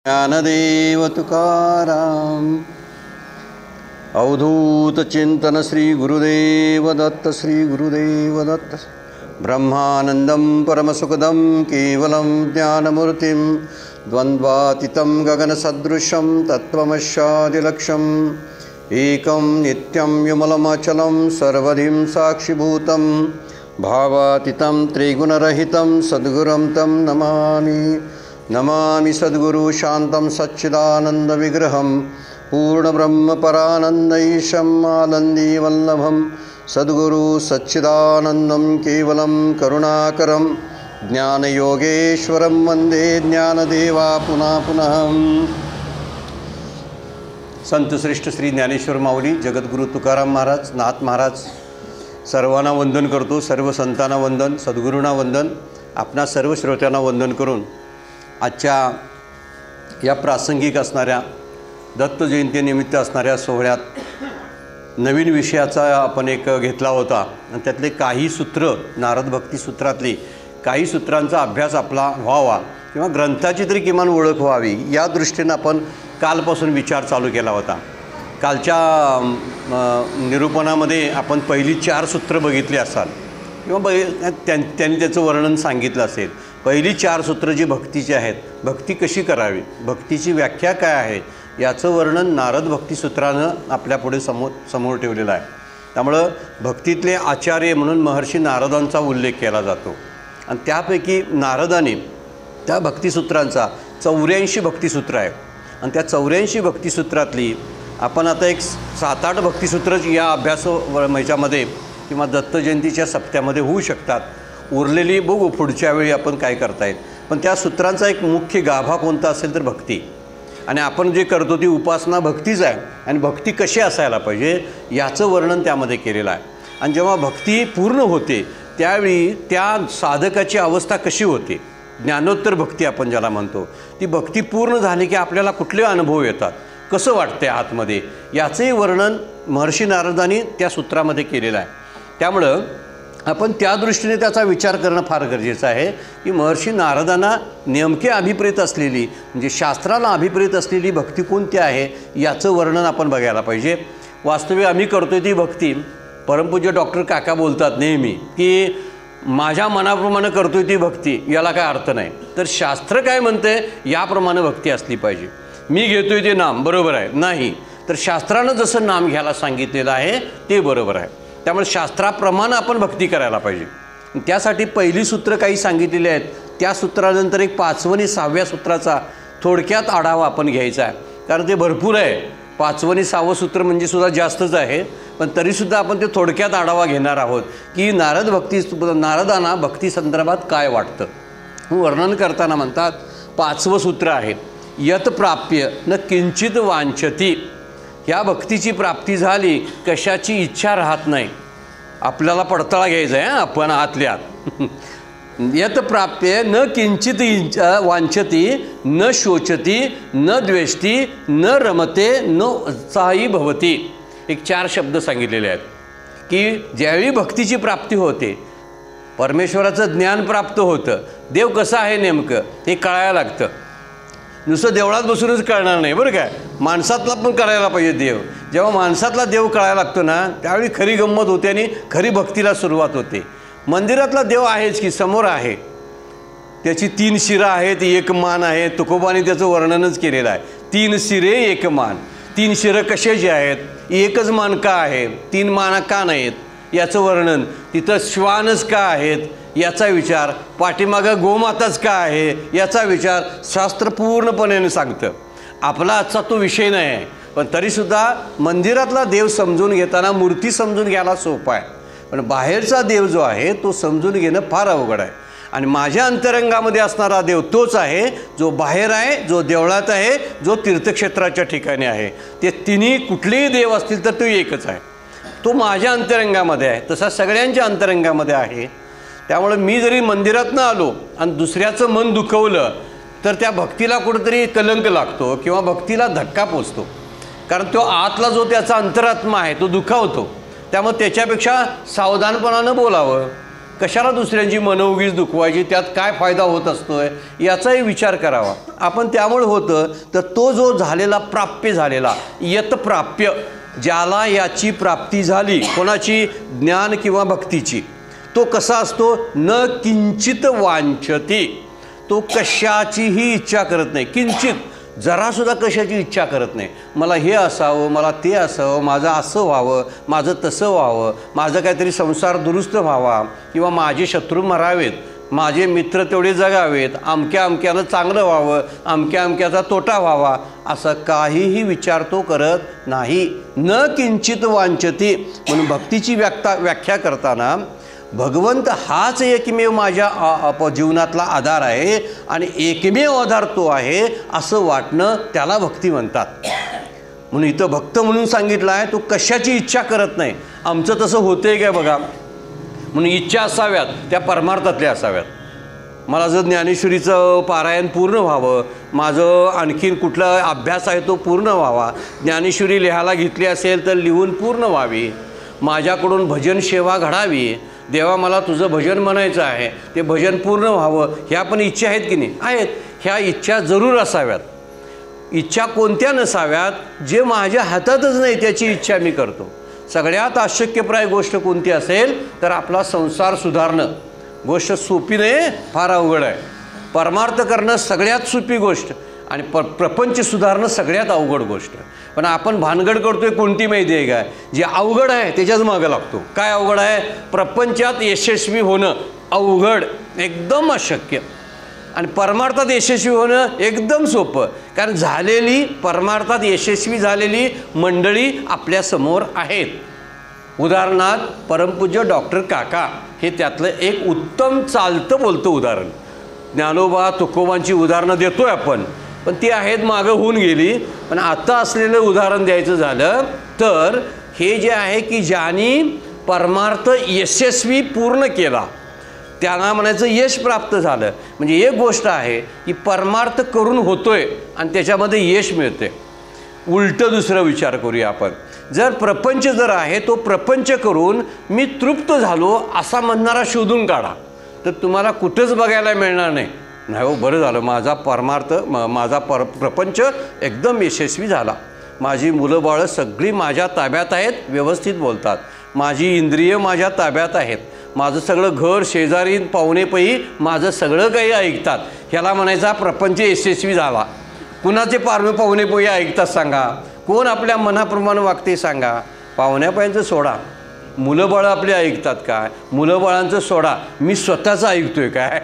ज्ञानदेव तुकाराम. अवधूत चिंतन श्री गुरुदेव दत्त. श्री गुरुदेव दत्त. ब्रह्मानंदं परमसुखदं केवलं ज्ञानमूर्तिं द्वन्द्वातीतं गगनसदृशं तत्त्वमस्यादिलक्ष्यम् एकं नित्यं विमलमचलं सर्वधिं साक्षिभूतं भावातीतं त्रिगुणरहितं सद्गुरुं तं नमामि. नमामि सद्गुरु शान्तं सच्चिदानन्दविग्रहं पूर्णब्रह्मपरानन्दईशम् आनन्दीवल्लभं सद्गुरु सच्चिदानन्दं केवलं करुणाकरं ज्ञानयोगेश्वरं वन्दे ज्ञानदेवा पुनः पुनः. संतश्रेष्ठ श्री ज्ञानेश्वर माऊली, जगद्गुरु तुकाराम महाराज, नाथ महाराज सर्वांना वंदन करतो. सर्व संतांना वंदन, सद्गुरूंना वंदन, आपणा सर्व श्रोत्यांना वंदन करून आजच्या या प्रासंगिक असणाऱ्या दत्त जयंतीनिमित्त असणाऱ्या सोहळ्यात नवीन विषयाचा आपण एक घेतला होता आणि त्यातले काही सूत्र, नारद भक्ती सूत्रातली काही सूत्रांचा अभ्यास आपला व्हावा किंवा ग्रंथाची तरी किमान ओळख व्हावी या दृष्टीनं आपण कालपासून विचार चालू केला होता. कालच्या निरूपणामध्ये आपण पहिली 4 सूत्र बघितली असाल किंवा त्यांनी त्याचं वर्णन सांगितलं असेल. पहिली 4 सूत्र जी भक्तीची आहेत, भक्ती कशी करावी, भक्तीची व्याख्या काय आहे याचं वर्णन नारद भक्ती सूत्रानं आपल्यापुढे समोर ठेवलेलं आहे. त्यामुळं भक्तीतले आचार्य म्हणून महर्षी नारदांचा उल्लेख केला जातो आणि त्यापैकी नारदाने त्या भक्तिसूत्रांचा 84 भक्तिसूत्र आहे आणि त्या 84 भक्तिसूत्रातली आपण आता एक 7-8 भक्तिसूत्रच या अभ्यास ह्याच्यामध्ये किंवा दत्त जयंतीच्या सप्त्यामध्ये होऊ शकतात. उरलेली बघू पुढच्या वेळी आपण काय करता येईल. पण त्या सूत्रांचा एक मुख्य गाभा कोणता असेल तर भक्ती. आणि आपण जे करतो ती उपासना भक्तीच आहे आणि भक्ती कशी असायला पाहिजे याचं वर्णन त्यामध्ये केलेलं आहे. आणि जेव्हा भक्ती पूर्ण होते त्यावेळी त्या साधकाची अवस्था कशी होते, ज्ञानोत्तर भक्ती आपण ज्याला म्हणतो, ती भक्ती पूर्ण झाली की आपल्याला कुठले अनुभव येतात, कसं वाटते आतमध्ये, याचंही वर्णन महर्षी नारदांनी त्या सूत्रामध्ये केलेलं आहे. त्यामुळं आपण त्या दृष्टीने त्याचा विचार करणं फार गरजेचं आहे की महर्षी नारदांना नेमके अभिप्रेत असलेली, म्हणजे शास्त्राला अभिप्रेत असलेली भक्ती कोणती आहे याचं वर्णन आपण बघायला पाहिजे. वास्तविक आम्ही करतोय ती भक्ती, परमपूज्य डॉक्टर काका बोलतात नेहमी की माझ्या मनाप्रमाणे करतोय ती भक्ती, याला काय अर्थ नाही. तर शास्त्र काय म्हणते याप्रमाणे भक्ती असली पाहिजे. मी घेतोय ते नाम बरोबर आहे नाही, तर शास्त्रानं जसं नाम घ्यायला सांगितलेलं आहे ते बरोबर आहे. त्यामुळे शास्त्राप्रमाणे आपण भक्ती करायला पाहिजे. त्यासाठी पहिली सूत्र काही सांगितलेली आहेत, त्या सूत्रानंतर एक 5वं आणि 6व्या सूत्राचा थोडक्यात आढावा आपण घ्यायचा आहे. कारण ते भरपूर आहे. 5वं आणि 6वं सूत्र म्हणजे सुद्धा जास्तच आहे, पण तरीसुद्धा आपण ते थोडक्यात आढावा घेणार आहोत की नारदांना भक्ती संदर्भात काय वाटतं. वर्णन करताना म्हणतात 5वं सूत्र आहे यत प्राप्य न किंचित वांछती. ह्या भक्तीची प्राप्ती झाली, कशाची इच्छा राहत नाही. आपल्याला पडताळा घ्यायचा आहे आपण आतल्यात. यत प्राप्य न किंचित वांछती न शोचती न द्वेष्टी न रमते न उत्साही भवती. एक 4 शब्द सांगितलेले आहेत की ज्यावेळी भक्तीची प्राप्ती होते, परमेश्वराचं ज्ञान प्राप्त होतं, देव कसं आहे नेमकं हे कळायला लागतं. नुसतं देवळात बसूनच कळणार नाही बरं काय, माणसातला पण कळायला पाहिजे देव. जेव्हा माणसातला देव कळायला लागतो ना त्यावेळी खरी गंमत होते आणि खरी भक्तीला सुरुवात होते. मंदिरातला देव आहेच की समोर आहे, त्याची 3 शिरं आहेत, 1 मान आहे. तुकोबाने त्याचं वर्णनच केलेलं आहे. 3 शिरे 1 मान. 3 शिरं कशाची आहेत, 1च मान का आहे, 3 माना का नाहीत याचं वर्णन. तिथं श्वानच का आहेत याचा विचार, पाठीमागं गोमाताच का आहे याचा विचार शास्त्र पूर्णपणे सांगतं. आपला आजचा तो विषय नाही आहे, पण तरीसुद्धा मंदिरातला देव समजून घेताना मूर्ती समजून घ्यायला सोपं आहे, पण बाहेरचा देव जो आहे तो समजून घेणं फार अवघड आहे. आणि माझ्या अंतरंगामध्ये असणारा देव तोच आहे जो बाहेर आहे, जो देवळात आहे, जो तीर्थक्षेत्राच्या ठिकाणी आहे. ते तिन्ही कुठलेही देव असतील तर तो एकच आहे. तो माझ्या अंतरंगामध्ये आहे, तसा सगळ्यांच्या अंतरंगामध्ये आहे. त्यामुळे मी जरी मंदिरातनं आलो आणि दुसऱ्याचं मन दुखवलं तर त्या भक्तीला कुठंतरी कलंक लागतो किंवा भक्तीला धक्का पोचतो. कारण तो आतला जो त्याचा अंतरात्मा आहे तो दुखावतो. त्यामुळे त्याच्यापेक्षा सावधानपणानं बोलावं, कशाला दुसऱ्यांची मनोगीच दुखवायची, त्यात काय फायदा होत असतोय याचाही विचार करावा आपण. त्यामुळे होतं तर तो जो झालेला प्राप्य झालेला यतप्राप्य, ज्याला याची प्राप्ती झाली कोणाची, ज्ञान किंवा भक्तीची, तो कसा असतो, न किंचित वांछती, तो कशाचीही इच्छा करत नाही, किंचित जरासुद्धा कशाची इच्छा करत नाही. मला हे असावं, मला ते असावं, माझं असं व्हावं, माझं तसं व्हावं, माझं काहीतरी संसार दुरुस्त व्हावा, किंवा माझे शत्रू मरावेत, माझे मित्र तेवढे जगावेत, अमक्यानं चांगलं व्हावं, अमक्याचा तोटा व्हावा, असं काहीही विचार तो करत नाही. न किंचित वांछती. म्हणून भक्तीची व्याख्या करताना भगवंत हाच एकमेव माझ्या जीवनातला आधार आहे आणि एकमेव आधार तो आहे असं वाटणं त्याला भक्ती म्हणतात. म्हणून इथं भक्त म्हणून सांगितलं आहे, तो कशाची इच्छा करत नाही. आमचं तसं होतंय काय बघा. म्हणून इच्छा असाव्यात त्या परमार्थातल्या असाव्यात. मला जर ज्ञानेश्वरीचं पारायण पूर्ण व्हावं, माझं आणखीन कुठला अभ्यास आहे तो पूर्ण व्हावा, ज्ञानेश्वरी लिहायला घेतली असेल तर लिहून पूर्ण व्हावी, माझ्याकडून भजन सेवा घडावी, देवा मला तुझं भजन म्हणायचं आहे, ते भजन पूर्ण व्हावं, ह्या पण इच्छा आहेत की नाही, आहेत. ह्या इच्छा जरूर असाव्यात. इच्छा कोणत्या नसाव्यात, जे माझ्या हातातच नाही त्याची इच्छा मी करतो. सगळ्यात अशक्यप्राय गोष्ट कोणती असेल तर आपला संसार सुधारणं. गोष्ट सोपी नाही, फार अवघड आहे. परमार्थ करणं सगळ्यात सोपी गोष्ट आणि प्रपंच सुधारणं सगळ्यात अवघड गोष्ट. पण आपण भानगड करतोय कोणती माहिती आहे काय, जे अवघड आहे त्याच्याच मागं लागतो. काय अवघड आहे, प्रपंचात यशस्वी होणं अवघड, एकदम अशक्य, आणि परमार्थात यशस्वी होणं एकदम सोपं. कारण झालेली परमार्थात यशस्वी झालेली मंडळी आपल्यासमोर आहेत. उदाहरणार्थ परमपूज्य डॉक्टर काका हे त्यातलं एक उत्तम चालतं बोलतं उदाहरण. ज्ञानोबा तुकोबांची उदाहरणं देतोय आपण, पण ती आहेत मागं होऊन गेली. पण आता असलेलं उदाहरण द्यायचं झालं तर हे जे आहे की ज्यांनी परमार्थ यशस्वी पूर्ण केला त्यांना म्हणायचं यश प्राप्त झालं. म्हणजे एक गोष्ट आहे की परमार्थ करून होतोय आणि त्याच्यामध्ये यश मिळते. उलटं दुसरं विचार करूया आपण. जर प्रपंच जर आहे तो प्रपंच करून मी तृप्त झालो असा म्हणणारा शोधून काढा, तर तुम्हाला कुठंच बघायला मिळणार नाही. नाही हो, बरं झालं माझा परमार्थ माझा प्रपंच एकदम यशस्वी झाला, माझी मुलं बाळं सगळी माझ्या ताब्यात आहेत, व्यवस्थित बोलतात, माझी इंद्रिय माझ्या ताब्यात आहेत, माझं सगळं घर शेजारी पाहुणेपही माझं सगळं काही ऐकतात, ह्याला म्हणायचा प्रपंच यशस्वी झाला. कुणाचे पाहुणेपही ऐकतात सांगा, कोण आपल्या मनाप्रमाणे वागते सांगा. पाहुण्यापर्यंत सोडा, मुलं बाळं आपले ऐकतात काय, मुलं बाळांचं सोडा, मी स्वतःचं ऐकतोय काय,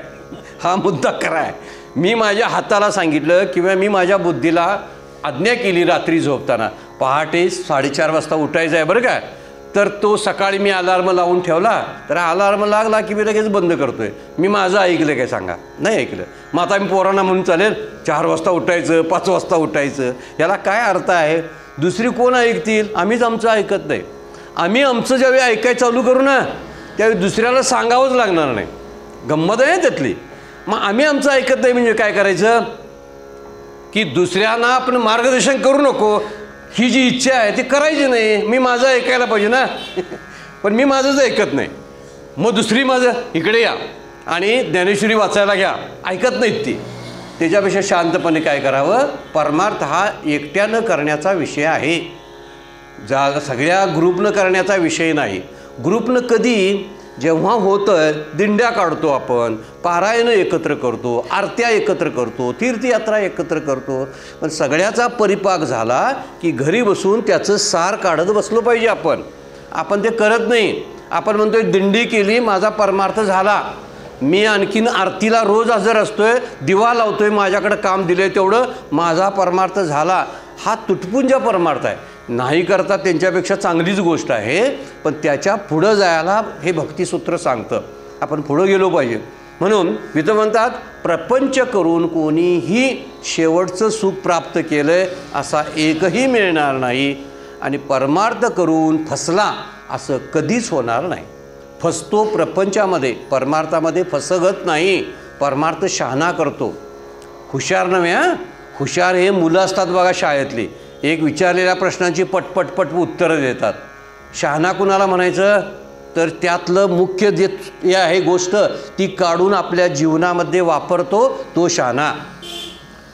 हा मुद्दा खरा आहे. मी माझ्या हाताला सांगितलं किंवा मी माझ्या बुद्धीला आज्ञा केली रात्री झोपताना पहाटे 4:30 वाजता उठायचं आहे बरं काय, तर तो सकाळी मी अलार्म लावून ठेवला, तर अलार्म लागला की मी लगेच बंद करतोय. मी माझं ऐकलं काय सांगा, नाही ऐकलं. मग आता मी पोरांना म्हणून चालेल 4 वाजता उठायचं, 5 वाजता उठायचं, याला काय अर्थ आहे. दुसरी कोण ऐकतील, आम्हीच आमचं ऐकत नाही. आम्ही आमचं ज्यावेळी ऐकायला चालू करू ना त्यावेळी दुसऱ्याला सांगावंच लागणार नाही. गंमत आहे त्यातली. मग आम्ही आमचं ऐकत नाही म्हणजे काय करायचं की दुसऱ्यांना आपण मार्गदर्शन करू नको, ही जी इच्छा आहे ती करायची नाही, मी माझं ऐकायला पाहिजे ना. पण मी माझंच ऐकत नाही, मग दुसरी माझं इकडे या आणि ज्ञानेश्वरी वाचायला घ्या, ऐकत नाहीत ती. त्याच्यापेक्षा शांतपणे काय करावं, परमार्थ हा एकट्यानं करण्याचा विषय आहे, सगळ्या ग्रुपनं करण्याचा विषय नाही. ग्रुपनं कधी, जेव्हा होतं दिंड्या काढतो आपण, पारायणं एकत्र करतो, आरत्या एकत्र करतो, तीर्थयात्रा एकत्र करतो, पण सगळ्याचा परिपाक झाला की घरी बसून त्याचं सार काढत बसलो पाहिजे आपण ते करत नाही. आपण म्हणतोय दिंडी केली, माझा परमार्थ झाला, मी आणखीन आरतीला रोज हजर असतोय, दिवा लावतोय, माझ्याकडे काम दिलंय तेवढं, माझा परमार्थ झाला. हा तुटपुंजा परमार्थ आहे. नाही करता त्यांच्यापेक्षा चांगलीच गोष्ट आहे, पण त्याच्या पुढं जायला हे भक्तिसूत्र सांगतं. आपण पुढं गेलो पाहिजे. म्हणून विद्वान म्हणतात प्रपंच करून कोणीही शेवटचं सुख प्राप्त केलंय असा एकही मिळणार नाही, आणि परमार्थ करून फसला असं कधीच होणार नाही. फसतो प्रपंचामध्ये, परमार्थामध्ये फसगत नाही. परमार्थ शहाणा करतो, हुशार नव्हे. हुशार हे मुलं असतात बघा शाळेतली, एक विचारलेल्या प्रश्नांची पटपट उत्तरं देतात. शहाणा कुणाला म्हणायचं, तर त्यातलं मुख्य जे आहे गोष्ट ती काढून आपल्या जीवनामध्ये वापरतो तो शहाणा.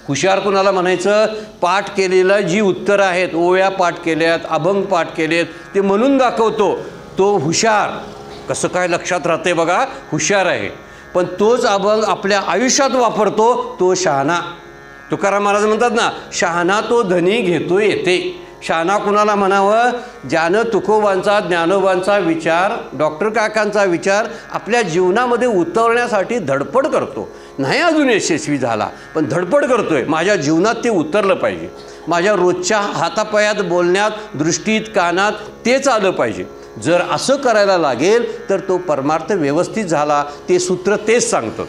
हुशार कुणाला म्हणायचं? पाठ केलेलं जी उत्तरं आहेत, ओव्या पाठ केल्यात, अभंग पाठ केलेत, ते म्हणून दाखवतो तो हुशार. कसं काय लक्षात राहते बघा, हुशार आहे. पण तोच अभंग आपल्या आयुष्यात वापरतो तो शहाणा. तुकाराम महाराज म्हणतात ना, शहाणा तो धनी घेतो येते. शहाणा कुणाला म्हणावं? ज्यानं तुकोबांचा, ज्ञानोबांचा विचार, डॉक्टर काकांचा विचार आपल्या जीवनामध्ये उतरण्यासाठी धडपड करतो. नाही अजून यशस्वी झाला, पण धडपड करतोय, माझ्या जीवनात ते उतरलं पाहिजे, माझ्या रोजच्या हातापायात, बोलण्यात, दृष्टीत, कानात तेच आलं पाहिजे. जर असं करायला लागेल तर तो परमार्थ व्यवस्थित झाला. ते सूत्र तेच सांगतं.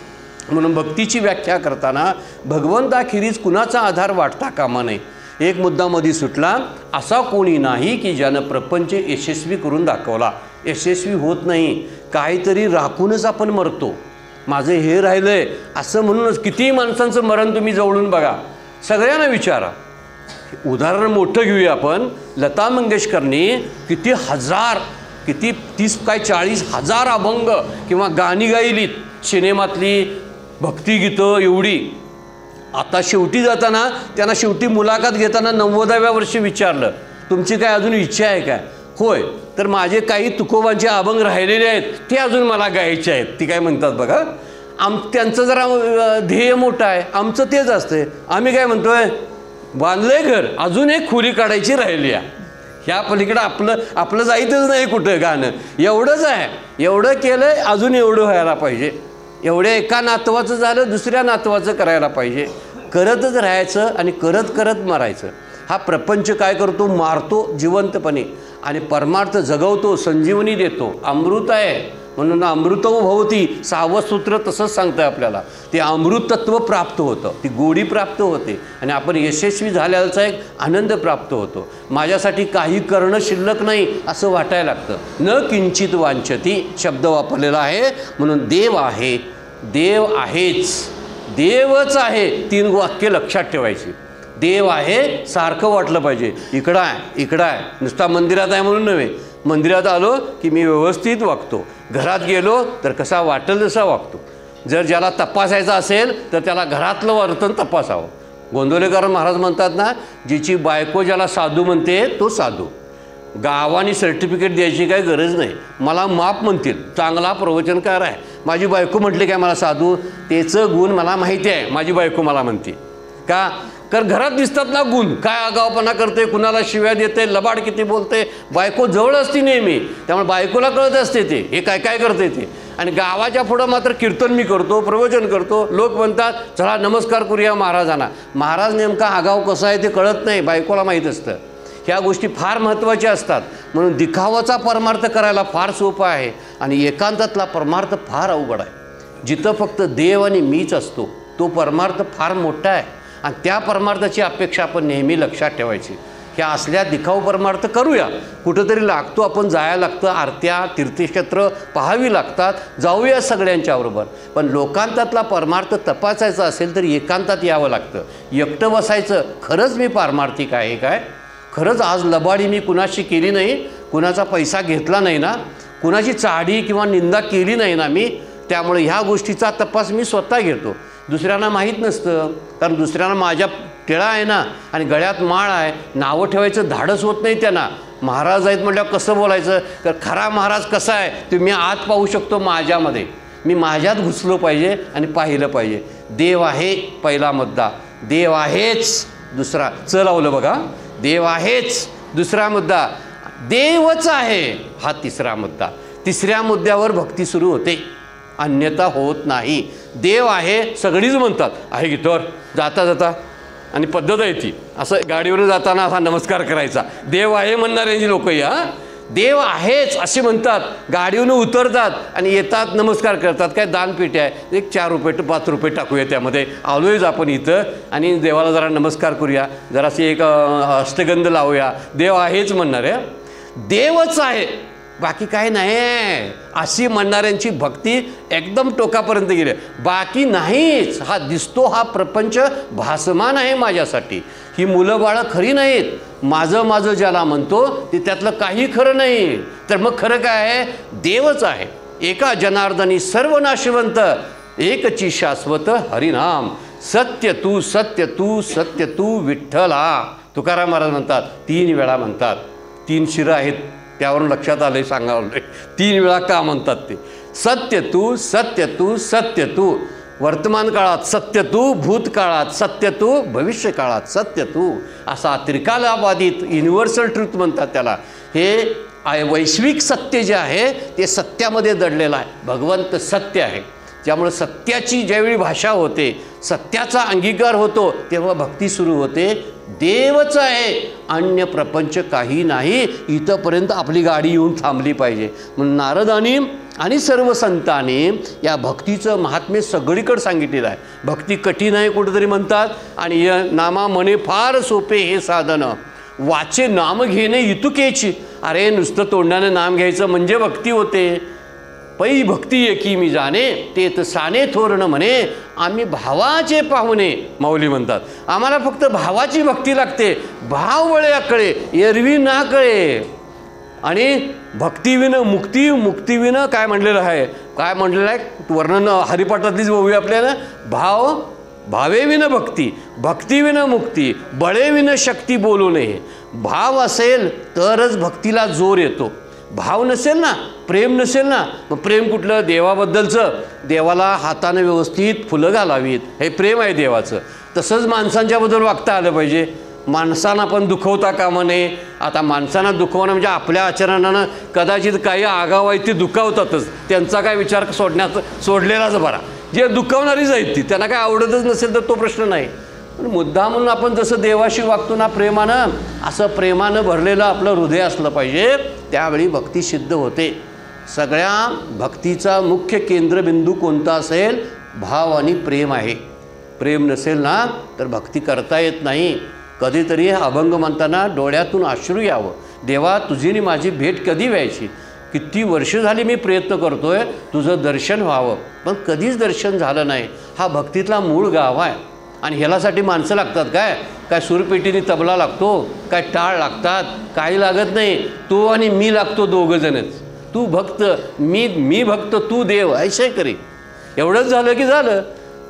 म्हणून भक्तीची व्याख्या करताना भगवंताखेरीज कुणाचा आधार वाटता कामा नये. एक मुद्दा मध्ये सुटला, असा कोणी नाही की ज्यानं प्रपंच यशस्वी करून दाखवला. यशस्वी होत नाही, काहीतरी राखूनच आपण मरतो. माझं हे राहिलंय असं म्हणूनच किती माणसांचं मरण तुम्ही जवळून बघा, सगळ्यांना विचारा. उदाहरण मोठं घेऊया आपण. लता मंगेशकरनी किती 30 काय 40,000 अभंग किंवा गाणी गायलीत, सिनेमातली भक्तिगीतं एवढी. आता शेवटी जाताना त्यांना शेवटी मुलाखत घेताना 90व्या वर्षी विचारलं, तुमची काय अजून इच्छा आहे काय? होय, तर माझे काही तुकोबांचे अभंग राहिलेले आहेत, ते अजून मला गायचे आहेत. ती काय म्हणतात बघा, त्यांचं जरा ध्येय मोठं आहे, आमचं तेच असतंय. आम्ही काय म्हणतोय, बांधलंय घर, अजून एक खोली काढायची राहिली आहे. ह्या पलीकडं आपलं जायचंच नाही कुठं. गाणं एवढंच आहे, एवढं केलं, अजून एवढं व्हायला पाहिजे. एवढ्या एका नातवाचं झालं, दुसऱ्या नातवाचं करायला पाहिजे. करतच राहायचं आणि करत करत मरायचं. हा प्रपंच काय करतो? मारतो जिवंतपणे आणि परमार्थ जगवतो, संजीवनी देतो. अमृत आहे म्हणून अमृतो भवती, 6वं सूत्र तसंच सांगतं आपल्याला. ते अमृत तत्व प्राप्त होतं, ती गोडी प्राप्त होते आणि आपण यशस्वी झाल्याचा एक आनंद प्राप्त होतो. माझ्यासाठी काही करणं शिल्लक नाही असं वाटायला लागतं. न किंचित वांछती शब्द वापरलेला आहे. म्हणून देव आहे, देव आहेच, देवच आहे. 3 वाक्य लक्षात ठेवायची. देव आहे सारखं वाटलं पाहिजे. इकडं आहे, इकडं आहे. नुसता मंदिरात आहे म्हणून नव्हे. मंदिरात आलो की मी व्यवस्थित वागतो, घरात गेलो तर कसा वाटेल तसा वागतो. जर ज्याला तपासायचं असेल तर त्याला घरातलं वर्तन तपासावं. गोंदवलेकर महाराज म्हणतात ना, जिची बायको ज्याला साधू म्हणते तो साधू. गावाने सर्टिफिकेट द्यायची काही गरज नाही. मला माप म्हणतील, चांगला प्रवचनकार आहे, माझी बायको म्हटली काय मला साधू, त्याचं गुण मला माहिती आहे, माझी बायको मला म्हणते. का? कारण घरात दिसतात ना गुण. काय आगावपणा करते, कुणाला शिव्या देते, लबाड किती बोलते. बायको जवळ असते नेहमी, त्यामुळे बायकोला कळत असते ते हे काय काय करते ते. आणि गावाच्या पुढं मात्र कीर्तन मी करतो, प्रवचन करतो. लोक म्हणतात चला नमस्कार करूया महाराजांना. महाराज नेमका आगाव कसा आहे ते कळत नाही, बायकोला माहीत असतं. ह्या गोष्टी फार महत्त्वाच्या असतात. म्हणून दिखावाचा परमार्थ करायला फार सोपा आहे आणि एकांतातला परमार्थ फार अवघड आहे. जिथं फक्त देव आणि मीच असतो तो परमार्थ फार मोठा आहे आणि त्या परमार्थाची अपेक्षा आपण नेहमी लक्षात ठेवायची. ह्या असल्या दिखाऊ परमार्थ करूया, कुठंतरी लागतो आपण, जायला लागतं. आरत्या, तीर्थक्षेत्र पाहावी लागतात, जाऊया सगळ्यांच्याबरोबर. पण लोकांतातला परमार्थ तपासायचा असेल तर एकांतात यावं लागतं. एकटं बसायचं, खरंच मी पारमार्थिक आहे काय? खरंच आज लबाडी मी कुणाशी केली नाही, कुणाचा पैसा घेतला नाही ना, कुणाची चाडी किंवा निंदा केली नाही ना मी. त्यामुळे ह्या गोष्टीचा तपास मी स्वतः घेतो. दुसऱ्यांना माहीत नसतं, कारण दुसऱ्यांना माझ्या टिळा आहे ना आणि गळ्यात माळ आहे, नावं ठेवायचं धाडस होत नाही त्यांना. महाराज आहेत म्हटल्यावर कसं बोलायचं? तर खरा महाराज कसा आहे ते मी आत पाहू शकतो माझ्यामध्ये. मी माझ्यात घुसलो पाहिजे आणि पाहिलं पाहिजे. देव आहे पहिला मुद्दा, देव आहेच दुसरा. लावलं बघा, देव आहेच दुसरा मुद्दा, देवच आहे हा तिसरा मुद्दा. तिसऱ्या मुद्द्यावर भक्ती सुरू होते, अन्यथा होत नाही. देव आहे सगळीच म्हणतात, आहे गीतावर जाता जाता आणि पद्धत आहे ती, असं गाडीवर जाताना असा नमस्कार करायचा. देव आहे म्हणणाऱ्यांची लोक या देव आहेच असे म्हणतात, गाडीवरून उतरतात आणि येतात नमस्कार करतात. काय दानपेटी आहे, एक 4 रुपये 5 रुपये टाकूया त्यामध्ये, आलोयच आपण इथं आणि देवाला जरा नमस्कार करूया, जराशी एक अष्टगंध लावूया. देव आहेच म्हणणार आहे, देवच आहे. बाकी काय नाही आहे, अशी म्हणणाऱ्यांची भक्ती एकदम टोकापर्यंत गेली. बाकी नाहीच, हा दिसतो हा प्रपंच भासमान आहे माझ्यासाठी, ही मुलं बाळं खरी नाहीत, माझं माझं ज्याला म्हणतो ते त्यातलं काही खरं नाही. तर मग खरं काय आहे? देवच आहे. एका जनार्दनी सर्व नाशवंत, एकची शाश्वत हरिनाम. सत्य तू सत्य तू सत्य तू विठ्ठला. तुकाराम महाराज म्हणतात, 3 वेळा म्हणतात. 3 शिरं आहेत, त्यावरून लक्षात आलंय सांगावं. 3 वेळा का म्हणतात ते? सत्य तू सत्य तू सत्य तू. वर्तमान काळात सत्य तू, भूतकाळात सत्य तू, भविष्य काळात सत्य तू. असा त्रिकालाबाधित युनिव्हर्सल ट्रूथ म्हणतात त्याला. हे वैश्विक सत्य जे आहे ते सत्यामध्ये दडलेलं आहे. भगवंत सत्य आहे. त्यामुळे सत्याची ज्यावेळी भाषा होते, सत्याचा अंगीकार होतो, तेव्हा भक्ती सुरू होते. देवच आहे, अन्य प्रपंच काही नाही. इथंपर्यंत आपली गाडी येऊन थांबली पाहिजे. म्हणून नारदानी आणि सर्व संतांनी या भक्तीचं महात्म्य सगळीकडे सांगितलेलं आहे. भक्ती कठीण आहे कुठेतरी म्हणतात, आणि नामा म्हणे फार सोपे हे साधन, वाचे नाम घेणे इतुकेची. अरे नुसतं तोंडाने नाम घ्यायचं म्हणजे भक्ती होते. पै भक्ती एकी मी जाणे, ते तर साने थोरण म्हणे, आम्ही भावाचे पाहुणे. माऊली म्हणतात, आम्हाला फक्त भावाची भक्ती लागते. भाव वळे आकळे, एरवी ना कळे. आणि भक्तीविन मुक्ती, मुक्तीविन काय म्हणलेलं आहे? काय म्हणलेलं आहे? वर्णन हरिपाठातलीच बघूया आपल्याला. भावेविन भक्ती, भक्तीविन मुक्ती, बळेविन शक्ती बोलू नये. भाव असेल तरच भक्तीला जोर येतो. भाव नसेल ना, प्रेम नसेल ना, मग प्रेम कुठलं? देवाबद्दलचं. देवाला हातानं व्यवस्थित फुलं घालावीत, हे प्रेम आहे देवाचं. तसंच माणसांच्याबद्दल वागता आलं पाहिजे. माणसांना पण दुखवता कामा नये. आता माणसांना दुखवणं म्हणजे आपल्या आचरणानं कदाचित काही आगाव आहेत ते दुखावतातच, त्यांचा काय विचार सोडलेलाच बरा. जे दुखावणारीच आहेत ती, त्यांना काय आवडतच नसेल तर तो प्रश्न नाही. पण मुद्दा म्हणून आपण जसं देवाशी वागतो ना प्रेमानं, असं प्रेमानं भरलेलं आपलं हृदय असलं पाहिजे. त्यावेळी भक्ती सिद्ध होते. सगळ्या भक्तीचा मुख्य केंद्रबिंदू कोणता असेल? भाव आणि प्रेम आहे. प्रेम नसेल ना तर भक्ती करता येत नाही. कधीतरी अभंग म्हणताना डोळ्यातून अश्रू यावं, देवा तुझी आणि माझी भेट कधी व्हायची? किती वर्ष झाली मी प्रयत्न करतोय तुझं दर्शन व्हावं, पण कधीच दर्शन झालं नाही. हा भक्तीतला मूळ गाव आहे. आणि ह्यालासाठी माणसं लागतात काय सुरपेटीने तबला लागतो, काय टाळ लागतात, काही लागत नाही. तो आणि मी लागतो, दोघंजणच. तू भक्त, मी भक्त, तू देव, ऐसे करी. एवढंच झालं की झालं.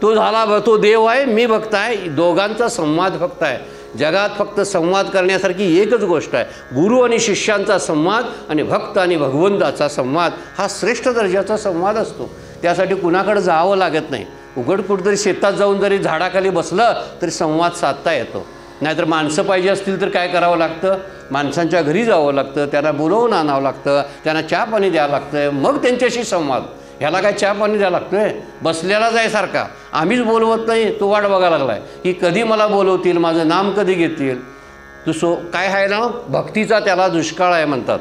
तो झाला, तो देव आहे, मी भक्त आहे. दोघांचा संवाद फक्त आहे. जगात फक्त संवाद करण्यासारखी एकच गोष्ट आहे, गुरु आणि शिष्यांचा संवाद आणि भक्त आणि भगवंताचा संवाद. हा श्रेष्ठ दर्जाचा संवाद असतो. त्यासाठी कुणाकडे जावं लागत नाही. उघड कुठंतरी शेतात जाऊन जरी झाडाखाली बसलं तरी संवाद साधता येतो. नाहीतर माणसं पाहिजे असतील तर काय करावं लागतं? माणसांच्या घरी जावं लागतं, त्यांना बोलवून आणावं लागतं, त्यांना चहा पाणी द्यावं लागतं, मग त्यांच्याशी संवाद. ह्याला काय चहा पाणी द्यावं लागतो आहे? बसलेलाच आहे सारखा. आम्हीच बोलवत नाही, तो वाट बघायला लागला आहे की कधी मला बोलवतील, माझं नाम कधी घेतील. तो काय आहे ना, भक्तीचा त्याला दुष्काळ आहे म्हणतात.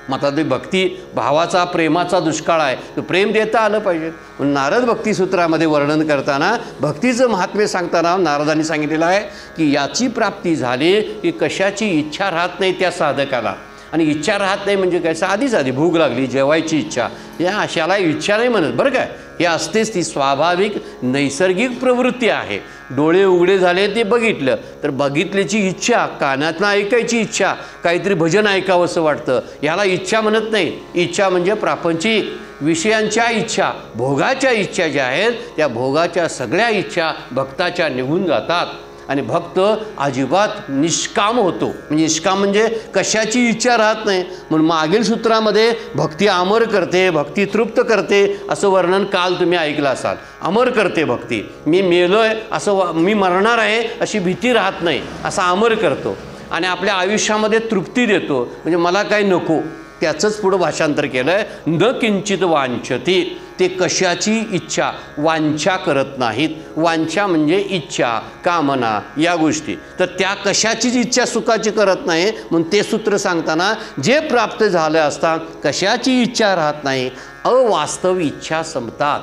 मग आता ती भक्ती भावाचा, प्रेमाचा दुष्काळ आहे. तो प्रेम देता आलं पाहिजे. म्हणून नारद भक्तिसूत्रामध्ये वर्णन करताना, भक्तीचं महात्म्य सांगताना नारदांनी सांगितलेलं आहे की याची प्राप्ती झाली की कशाची इच्छा राहत नाही त्या साधकाला. आणि इच्छा राहत नाही म्हणजे काय? साधी भूक लागली, जेवायची इच्छा, या अशाला इच्छा नाही म्हणत बरं काय. हे असतेच, ती स्वाभाविक नैसर्गिक प्रवृत्ती आहे. डोळे उघडे झाले ते बघितलं तर बघितल्याची इच्छा, कानातनं ऐकायची इच्छा, काहीतरी भजन ऐकावं असं वाटतं, ह्याला इच्छा म्हणत नाही. इच्छा म्हणजे प्रापंचिक विषयांच्या इच्छा, भोगाच्या इच्छा ज्या आहेत त्या भोगाच्या सगळ्या इच्छा भक्ताच्या निघून जातात. आणि भक्त अजिबात निष्काम होतो. म्हणजे निष्काम म्हणजे कशाची इच्छा राहत नाही. म्हणून मागील सूत्रामध्ये भक्ती अमर करते, भक्ती तृप्त करते असं वर्णन काल तुम्ही ऐकलं असाल. अमर करते भक्ती. मी मेलोय असं, मी मरणार आहे अशी भीती राहत नाही, असा अमर करतो. आणि आपल्या आयुष्यामध्ये तृप्ती देतो. म्हणजे मला काही नको, त्याचंच पुढं भाषांतर केलं आहे, न किंचित वांछती. ते कशाची इच्छा, वांछा करत नाहीत. वांछा म्हणजे इच्छा, कामना, या गोष्टी. तर त्या कशाचीच इच्छा सुखाची करत नाही. म्हणून ते सूत्र सांगताना जे प्राप्त झालं असता कशाची इच्छा राहत नाही, अवास्तव इच्छा संपतात.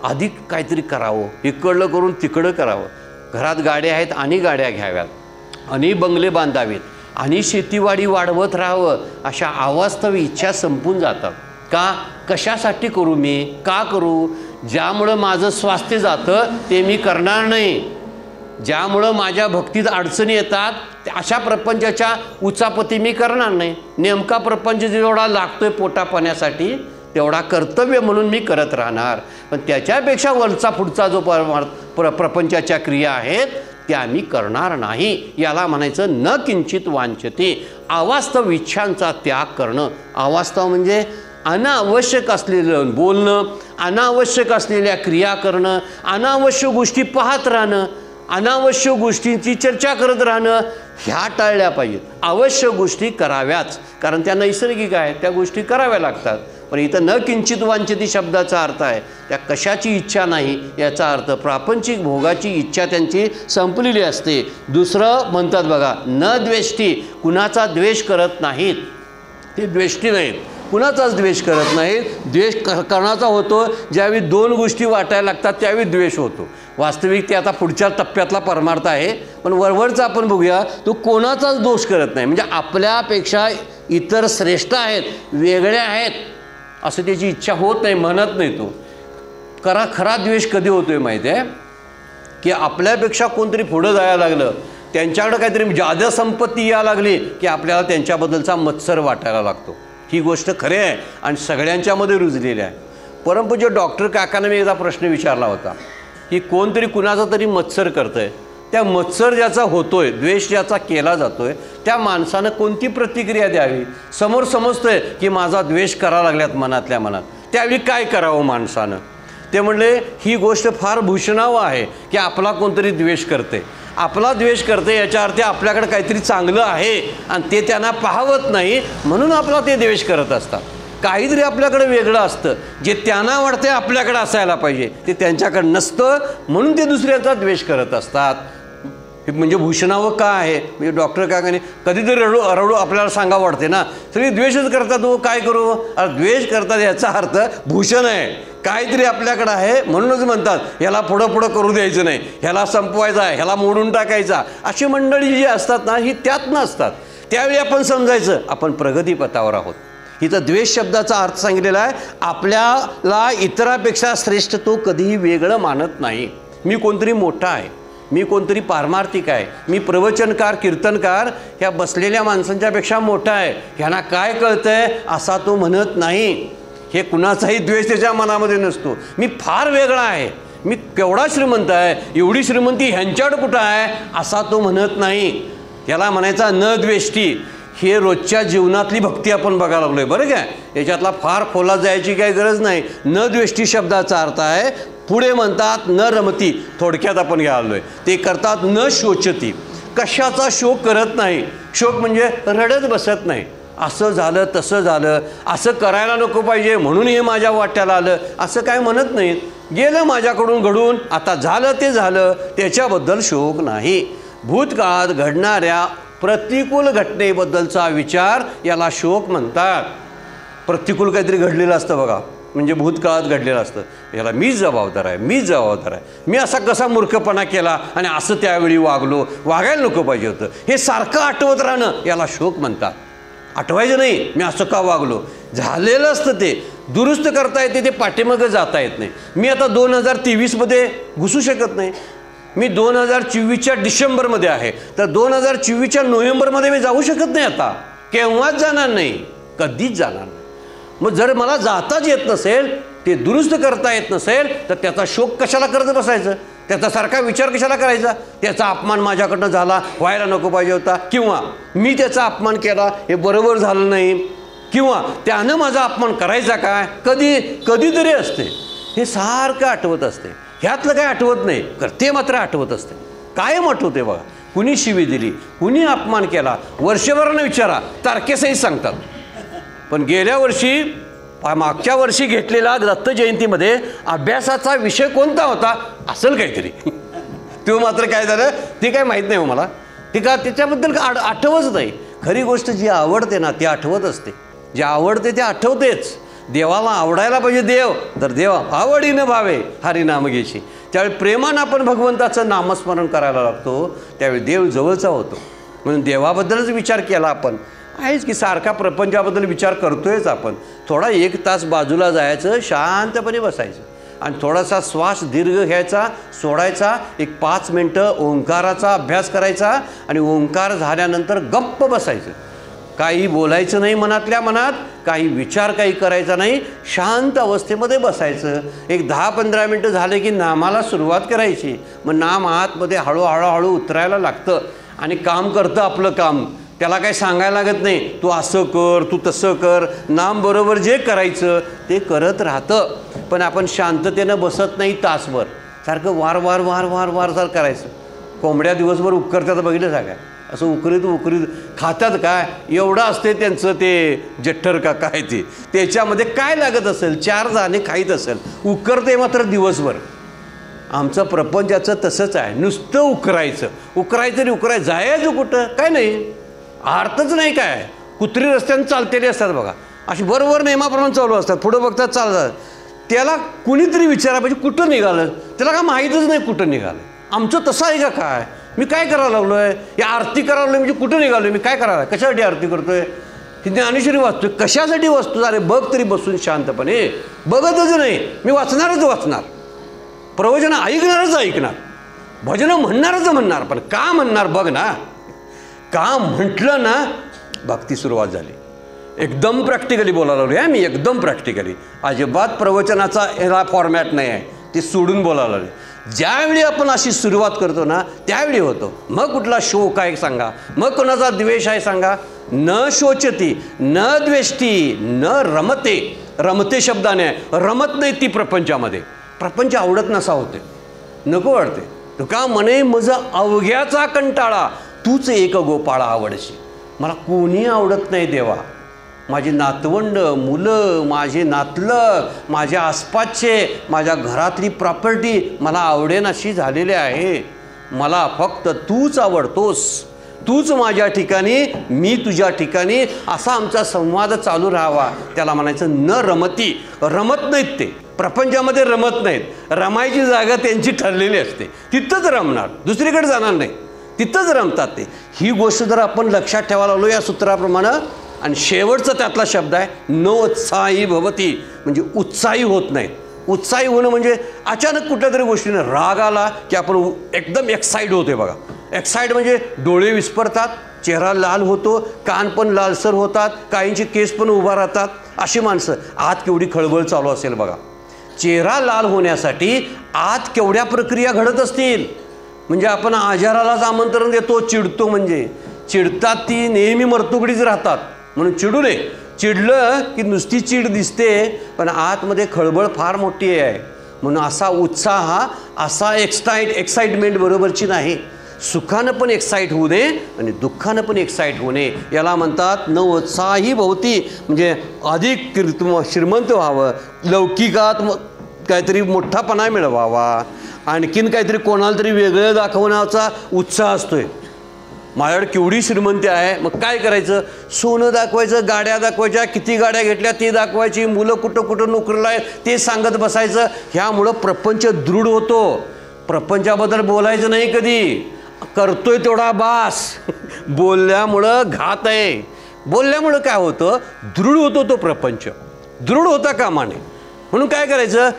अधिक काहीतरी करावं, इकडलं करून तिकडं करावं. घरात गाड्या आहेत आणि गाड्या घ्याव्यात, आणि बंगले बांधावेत, आणि शेतीवाडी वाढवत राहावं अशा अवास्तव इच्छा संपून जातात. का? कशासाठी करू मी? का करू? ज्यामुळं माझं स्वास्थ्य जातं ते मी करणार नाही. ज्यामुळं माझ्या भक्तीत अडचणी येतात अशा प्रपंचाच्या उचापती मी करणार नाही. नेमका प्रपंच जेवढा लागतोय पोटापाण्यासाठी तेवढा कर्तव्य म्हणून मी करत राहणार. पण त्याच्यापेक्षा वरचा पुढचा जो प्रपंचाच्या क्रिया आहेत त्या मी करणार नाही. याला म्हणायचं न किंचित वांछते. अवास्तव इच्छांचा त्याग करणं. अवास्तव म्हणजे अनावश्यक असलेलं बोलणं, अनावश्यक असलेल्या क्रिया करणं, अनावश्यक गोष्टी पाहत राहणं, अनावश्यक गोष्टींची चर्चा करत राहणं, ह्या टाळल्या पाहिजेत. आवश्यक गोष्टी कराव्याच, कारण त्या नैसर्गिक आहेत, त्या गोष्टी कराव्या लागतात. पण इथं न किंचित वांछती शब्दाचा अर्थ आहे त्या कशाची इच्छा नाही, याचा अर्थ प्रापंचिक भोगाची इच्छा त्यांची संपलेली असते. दुसरं म्हणतात बघा, न द्वेष्टी, कुणाचा द्वेष करत नाहीत. ते द्वेष्टी नाहीत, कुणाचाच द्वेष करत नाहीत. द्वेष करण्याचा होतो ज्यावेळी दोन गोष्टी वाटायला लागतात त्यावेळी द्वेष होतो. वास्तविक ते आता पुढच्या टप्प्यातला परमार्थ आहे, पण वरवरचा आपण बघूया. तो कोणाचाच दोष करत नाही, म्हणजे आपल्यापेक्षा इतर श्रेष्ठ आहेत, वेगळे आहेत असं त्याची इच्छा होत नाही, म्हणत नाही तो. खरा द्वेष कधी होतोय माहिती आहे? की आपल्यापेक्षा कोणतरी पुढं जायला लागलं, त्यांच्याकडे काहीतरी जादा संपत्ती यायला लागली की आपल्याला त्यांच्याबद्दलचा मत्सर वाटायला लागतो. ही गोष्ट खरी आहे आणि सगळ्यांच्यामध्ये रुजलेली आहे. परंतु डॉक्टर काकांना मी एकदा प्रश्न विचारला होता की कोणतरी कुणाचा तरी मत्सर करतंय, त्या मत्सर ज्याचा होतोय, द्वेष ज्याचा केला जातोय, त्या माणसानं कोणती प्रतिक्रिया द्यावी? समोर समजतंय की माझा द्वेष करायला लागल्यात मनातल्या मनात, त्यावेळी काय करावं माणसानं? ते म्हणले ही गोष्ट फार भूषणावं आहे की आपला कोणतरी द्वेष करते. आपला द्वेष करते याच्या अर्थ आपल्याकडे काहीतरी चांगलं आहे आणि ते त्यांना पाहवत नाही म्हणून आपला ते द्वेष करत असतात. काहीतरी आपल्याकडे वेगळं असतं जे त्यांना वाटते आपल्याकडे असायला पाहिजे, ते त्यांच्याकडे नसतं म्हणून ते दुसऱ्याचा द्वेष करत असतात. हे म्हणजे भूषणावं का आहे? म्हणजे डॉक्टर काकाने कधीतरी रडू आपल्याला सांगावं वाटते ना, सगळी द्वेषच करतात. हो काय करू? अरे द्वेष करतात याचा अर्थ भूषण आहे, काहीतरी आपल्याकडं आहे म्हणूनच म्हणतात ह्याला पुढं करू द्यायचं नाही, ह्याला संपवायचा आहे, ह्याला मोडून टाकायचा. अशी मंडळी जी असतात ना ही त्यात नसतात. त्यावेळी आपण समजायचं आपण प्रगतीपथावर आहोत. इथं द्वेष शब्दाचा अर्थ सांगितलेला आहे, आपल्याला इतरापेक्षा श्रेष्ठ तो कधीही वेगळं मानत नाही. मी कोणतरी मोठा आहे, मी कोणतरी पारमार्थिक आहे, मी प्रवचनकार कीर्तनकार ह्या बसलेल्या माणसांच्यापेक्षा मोठा आहे, ह्यांना काय कळतंय असा तो म्हणत नाही. हे कुणाचाही द्वेष त्याच्या मनामध्ये नसतो. मी फार वेगळा आहे, मी केवढा श्रीमंत आहे, एवढी श्रीमंती ह्यांच्याकडे कुठं आहे असा तो म्हणत नाही. याला म्हणायचा न द्वेष्टी. हे रोजच्या जीवनातली भक्ती आपण बघायला लागलोय बरं काय, याच्यातला फार खोलात जायची काही गरज नाही. न द्वेष्टी शब्दाचा अर्थ आहे, पुढे म्हणतात न रमती, थोडक्यात आपण घ्यालोय ते करतात न शोचती, कशाचा शोक करत नाही. शोक म्हणजे रडत बसत नाही, असं झालं तसं झालं, असं करायला नको पाहिजे म्हणून हे माझ्या वाट्याला आलं असं काय म्हणत नाहीत. गेलं माझ्याकडून घडून, आता झालं ते झालं, त्याच्याबद्दल शोक नाही. भूतकाळात घडणाऱ्या प्रतिकूल घटनेबद्दलचा विचार याला शोक म्हणतात. प्रतिकूल काहीतरी घडलेलं असतं बघा, म्हणजे भूतकाळात घडलेलं असतं, याला मीच जबाबदार आहे, मीच जबाबदार आहे, मी असा कसा मूर्खपणा केला आणि असं त्यावेळी वागायला नको पाहिजे होतं, हे सारखं आठवत राहणं याला शोक म्हणतात. आठवायचं नाही मी असं का वागलो, झालेलं असतं ते दुरुस्त करता येते, ते पाठीमागं जाता येत नाही. मी आता 2023मध्ये घुसू शकत नाही, मी 2024च्या डिसेंबरमध्ये आहे, तर 2024च्या नोव्हेंबरमध्ये मी जाऊ शकत नाही. आता केव्हाच जाणार नाही, कधीच जाणार नाही. मग जर मला जाताच येत नसेल, ते दुरुस्त करता येत नसेल, तर त्याचा शोक कशाला करत बसायचं, त्याचा सारखा विचार कशाला करायचा. त्याचा अपमान माझ्याकडनं झाला, व्हायला नको पाहिजे होता, किंवा मी त्याचा अपमान केला हे बरोबर झालं नाही, किंवा त्यानं माझा अपमान करायचा काय, कधीतरी असते. हे सारखं आठवत असते. ह्यातलं काही आठवत नाही, ते मात्र आठवत असते, कायम आठवते बघा. कुणी शिवी दिली, कुणी अपमान केला, वर्षभरानं विचारा, तारखेसहित सांगतात. पण गेल्या वर्षी मागच्या वर्षी घेतलेला दत्त जयंतीमध्ये अभ्यासाचा विषय कोणता होता असेल काहीतरी, तो मात्र काय झालं ते काय माहीत नाही हो मला. ते का त्याच्याबद्दल आठवत नाही. खरी गोष्ट जी आवडते ना ती आठवत असते, जे आवडते ते आठवतेच. देवाला आवडायला पाहिजे देव, तर देव आवडीनं भावे हरिनाम घेशी. त्यावेळी प्रेमानं आपण भगवंताचं नामस्मरण करायला लागतो, त्यावेळी देव जवळचा होतो. म्हणून देवाबद्दलच विचार केला आपण आहेच की, सारखा प्रपंचाबद्दल विचार करतोयच आपण. थोडा 1 तास बाजूला जायचं, शांतपणे बसायचं आणि थोडासा श्वास दीर्घ घ्यायचा, सोडायचा, एक 5 मिनटं ओंकाराचा अभ्यास करायचा आणि ओंकार झाल्यानंतर गप्प बसायचं. काही बोलायचं नाही, मनातल्या मनात काही विचार काही करायचा नाही, शांत अवस्थेमध्ये बसायचं. एक 10-15 मिनटं झाले की नामाला सुरुवात करायची. मग नाम आतमध्ये हळूहळू उतरायला लागतं आणि काम करतं आपलं काम. त्याला काही सांगायला लागत नाही, तू असं कर, तू तसं कर. नाम बरोबर जे करायचं ते करत राहतं. पण आपण शांततेनं बसत नाही तासभर, सारखं वार वार वार वार वार जर करायचं. कोंबड्या दिवसभर उकरतात, बघितलं सगळ्या असं उकरीत खातात. काय एवढं असते त्यांचं ते जठ्ठर का काय ते, त्याच्यामध्ये काय लागत असेल, 4 दाणे खाईत असेल, उकरते मात्र दिवसभर. आमचं प्रपंचाचं तसंच आहे, नुसतं उकरायचं रे उकरायचं. जायचं कुठं, काय नाही, अर्थच नाही. काय कुत्री रस्त्यानं चालतेली असतात बघा, अशी बरोबर नियमाप्रमाणे चालू असतात, पुढं बघतात चालतात. त्याला कुणीतरी विचारा पाहिजे कुठं निघालं, त्याला काय माहीतच नाही कुठं निघालं. आमचं तसं आहे का, काय मी काय करायला लागलो आहे, या आरती करायला लागलो म्हणजे कुठं निघालो आहे, मी काय करायला, कशासाठी आरती करतोय, की ज्ञानेश्वरी वाचतोय, कशासाठी वाचतो. अरे बघ तरी बसून शांतपणे, बघतच नाही. मी वाचणार, प्रवचन ऐकणार, भजनं म्हणणार, पण का म्हणणार बघ ना. का म्हटलं ना, भक्ती सुरुवात झाली. एकदम प्रॅक्टिकली बोलायला लागलो आहे मी, एकदम प्रॅक्टिकली. अजिबात प्रवचनाचा याला फॉर्मॅट नाही आहे, ते सोडून बोलायला लागले. ज्यावेळी आपण अशी सुरुवात करतो ना, त्यावेळी होतो. मग कुठला शोक आहे सांगा, मग कोणाचा द्वेष आहे सांगा. न शोचती न द्वेष्टी न रमते शब्दाने रमत नाही ती प्रपंचामध्ये. प्रपंच आवडत नसा होते, नको वाटते. तुका म्हणे मज अवघ्याचा कंटाळा, तूच एक गोपाळा आवडशी. मला कोणी आवडत नाही देवा. माझी नातवंड, मुलं, माझे नातलग, माझ्या आसपासचे, माझ्या घरातली प्रॉपर्टी मला आवडेन अशी झालेली आहे. मला फक्त तूच आवडतोस, तूच माझ्या ठिकाणी, मी तुझ्या ठिकाणी, असा आमचा संवाद चालू राहावा. त्याला म्हणायचं न रमती. रमत नाहीत ते प्रपंचामध्ये, रमत नाहीत. रमायची जागा त्यांची ठरलेली असते, तिथंच रमणार, दुसरीकडे जाणार नाही, तिथंच रमतात ते. ही गोष्ट जर आपण लक्षात ठेवायला लागलो या सूत्राप्रमाणे. आणि शेवटचा त्यातला शब्द आहे नोत्साही भवती, म्हणजे उत्साही होत नाहीत. उत्साही होणं म्हणजे अचानक कुठल्या तरी गोष्टीने राग आला की आपण एकदम एक्साइट होते बघा. एक्साइट म्हणजे डोळे विस्फरतात, चेहरा लाल होतो, कान पण लालसर होतात, काहींचे केस पण उभा राहतात. अशी माणसं आत केवढी खळबळ चालू असेल बघा. चेहरा लाल होण्यासाठी आत केवढ्या प्रक्रिया घडत असतील. म्हणजे आपण आजारालाच आमंत्रण देतो, चिडतो, म्हणजे चिडतात ती नेहमी मर्तुकडीच राहतात, म्हणून चिडू नये. चिडलं की नुसती चीड दिसते, पण आतमध्ये खळबळ फार मोठी आहे. म्हणून असा उत्साह हा असा एक्साइटमेंट बरोबरची नाही. सुखानं पण एक्साइट होऊ नये आणि दुःखानं पण एक्साइट होऊ नये. याला म्हणतात न उत्साही भवती, म्हणजे अधिक श्रीमंत व्हावं, लौकिकात काहीतरी मोठापणा मिळवावा, आणखीन काहीतरी कोणाला तरी वेगळं दाखवण्याचा उत्साह असतोय. माझ्याकडे केवढी श्रीमंती आहे, मग काय करायचं, सोनं दाखवायचं, गाड्या दाखवायच्या, किती गाड्या घेतल्या ते दाखवायची, मुलं कुठं कुठं नोकरीला आहे ते सांगत बसायचं. ह्यामुळं प्रपंच दृढ होतो. प्रपंचाबद्दल बोलायचं नाही कधी, करतोय तेवढा बास. बोलल्यामुळं घात आहे. बोलल्यामुळं काय होतं, दृढ होतो तो प्रपंच, दृढ होता कामा नये. म्हणून काय करायचं,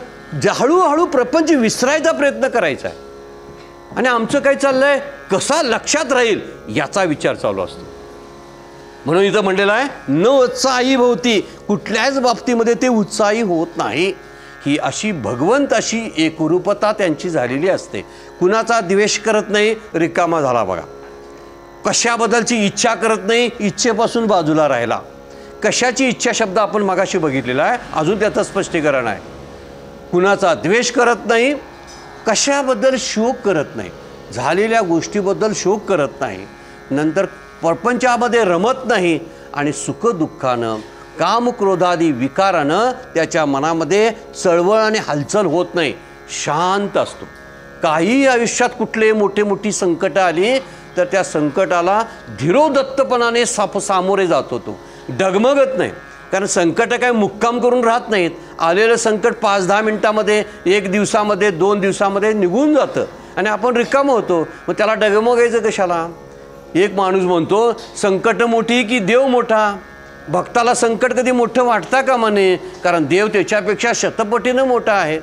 हळूहळू प्रपंच विसरायचा प्रयत्न करायचा आहे. आणि आमचं काय चाललं आहे, कसा लक्षात राहील याचा विचार चालू असतो. म्हणून इथं म्हणलेलं आहे न उत्साही भवती, कुठल्याच बाबतीमध्ये ते उत्साही होत नाही. ही अशी भगवंत अशी एकरूपता त्यांची झालेली असते. कुणाचा द्वेष करत नाही, रिकामा झाला बघा. कशाबद्दलची इच्छा करत नाही, इच्छेपासून बाजूला राहिला. कशाची इच्छा शब्द आपण मगाशी बघितलेला आहे, अजून त्याचं स्पष्टीकरण आहे. कुणाचा द्वेष करत नाही, कशाबद्दल शोक करत नाही, झालेल्या गोष्टीबद्दल शोक करत नाही, नंतर प्रपंचामध्ये रमत नाही आणि सुखदुःखानं कामक्रोधादी विकारानं त्याच्या मनामध्ये चळवळ आणि हालचाल होत नाही, शांत असतो. काही आयुष्यात कुठले मोठी संकटं आली तर त्या संकटाला धीरोदत्तपणाने सामोरे जातो, तो डगमगत नाही. कारण संकट काय मुक्काम करून राहत नाहीत. आलेलं संकट 5-10 मिनटामध्ये, 1 दिवसामध्ये, 2 दिवसामध्ये निघून जातं आणि आपण रिकामं होतो. मग त्याला डगमगायचं कशाला. एक माणूस म्हणतो संकट मोठी की देव मोठा. भक्ताला संकट कधी मोठं वाटतं का म्हणे, कारण देव त्याच्यापेक्षा शतपटीनं मोठा आहे.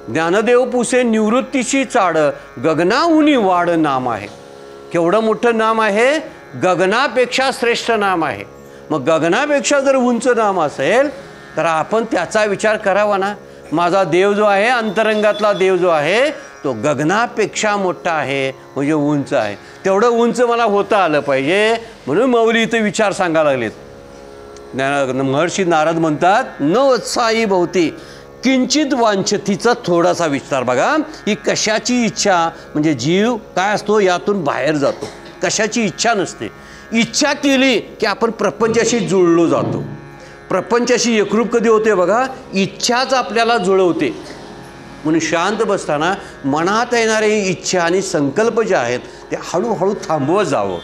ज्ञानदेव पुसे निवृत्तीची चाड, गगनाहुनी वाढ नाम आहे. केवढं मोठं नाम आहे, गगनापेक्षा श्रेष्ठ नाम आहे. मग गगनापेक्षा जर उंच नाम असेल तर आपण त्याचा विचार करावा ना. माझा देव जो आहे, अंतरंगातला देव जो आहे तो गगनापेक्षा मोठा आहे, म्हणजे उंच आहे. तेवढं उंच मला होता आलं पाहिजे. म्हणून माऊली इथं विचार सांगायला लागलेत. महर्षी नारद म्हणतात, न उत्साही भोवती किंचित वांछतीचा थोडासा विस्तार. बघा, ही कशाची इच्छा, म्हणजे जीव काय असतो यातून बाहेर जातो. कशाची इच्छा नसते. इच्छा केली की आपण प्रपंचाशी जुळलो जातो. प्रपंचाशी एकरूप कधी होते बघा, इच्छाच आपल्याला जुळवते. म्हणून शांत बसताना मनात येणारे इच्छा आणि संकल्प जे आहेत ते हळूहळू थांबवत जावं.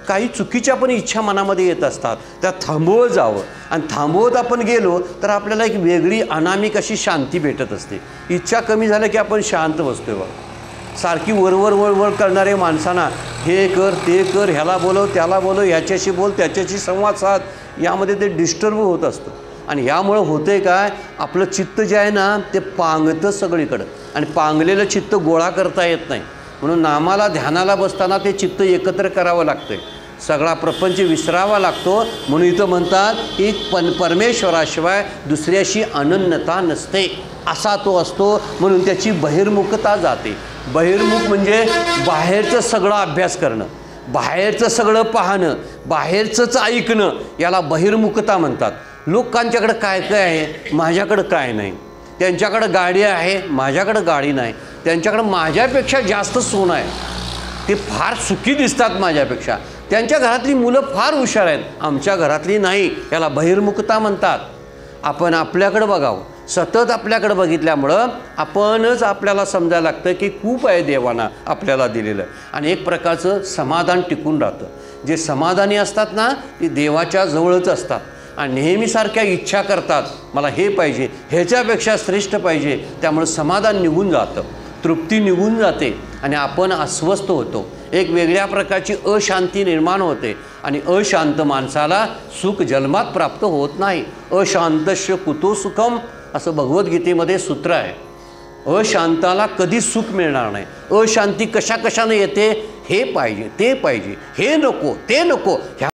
काही चुकीच्या पण इच्छा मनामध्ये येत असतात, त्या थांबवत जावं. आणि थांबवत आपण गेलो तर आपल्याला एक वेगळी अनामिक अशी शांती भेटत असते. इच्छा कमी झाल्या की आपण शांत बसतोय बघा. सारखी वरवर वळवळ करणारे माणसांना हे कर ते कर, ह्याला बोलव त्याला बोलव, ह्याच्याशी बोल त्याच्याशी संवाद साध, यामध्ये ते डिस्टर्ब होत असतं. आणि यामुळं होतंय काय, आपलं चित्त जे आहे ना ते पांगतं सगळीकडं. आणि पांगलेलं चित्त गोळा करता येत नाही. म्हणून नामाला ध्यानाला बसताना ते चित्त एकत्र करावं लागतंय. सगळा प्रपंच विसरावा लागतो. म्हणून इथं म्हणतात की परमेश्वराशिवाय दुसऱ्याशी अनन्यता नसते, असा तो असतो. म्हणून त्याची बहिर्मुखता जाते. बहिर्मुख म्हणजे बाहेरचं सगळं अभ्यास करणं, बाहेरचं सगळं पाहणं, बाहेरचंच ऐकणं, याला बहिर्मुखता म्हणतात. लोकांच्याकडं काय काय आहे, माझ्याकडं काय नाही. त्यांच्याकडं गाडी आहे, माझ्याकडं गाडी नाही. त्यांच्याकडं माझ्यापेक्षा जास्त सोनं आहे, ते फार सुखी दिसतात माझ्यापेक्षा. त्यांच्या घरातली मुलं फार हुशार आहेत, आमच्या घरातली नाही. याला बहिर्मुखता म्हणतात. आपण आपल्याकडं बघावं. सतत आपल्याकडं बघितल्यामुळं आपणच आपल्याला समजायला लागतं की खूप आहे देवानं आपल्याला दिलेलं. आणि एक प्रकारचं समाधान टिकून राहतं. जे समाधानी असतात ना ते देवाच्या जवळच असतात. आणि नेहमीसारख्या इच्छा करतात, मला हे पाहिजे, ह्याच्यापेक्षा श्रेष्ठ पाहिजे. त्यामुळे समाधान निघून जातं, तृप्ती निघून जाते आणि आपण अस्वस्थ होतो. एक वेगळ्या प्रकारची अशांती निर्माण होते. आणि अशांत माणसाला सुख जन्मात प्राप्त होत नाही. अशांतस्य कुतो सुखम, असं भगवद्गीतेमध्ये सूत्र आहे. अशांताला कधी सुख मिळणार नाही. अशांती कशा कशाने येते, हे पाहिजे ते पाहिजे, हे नको ते नको, ह्या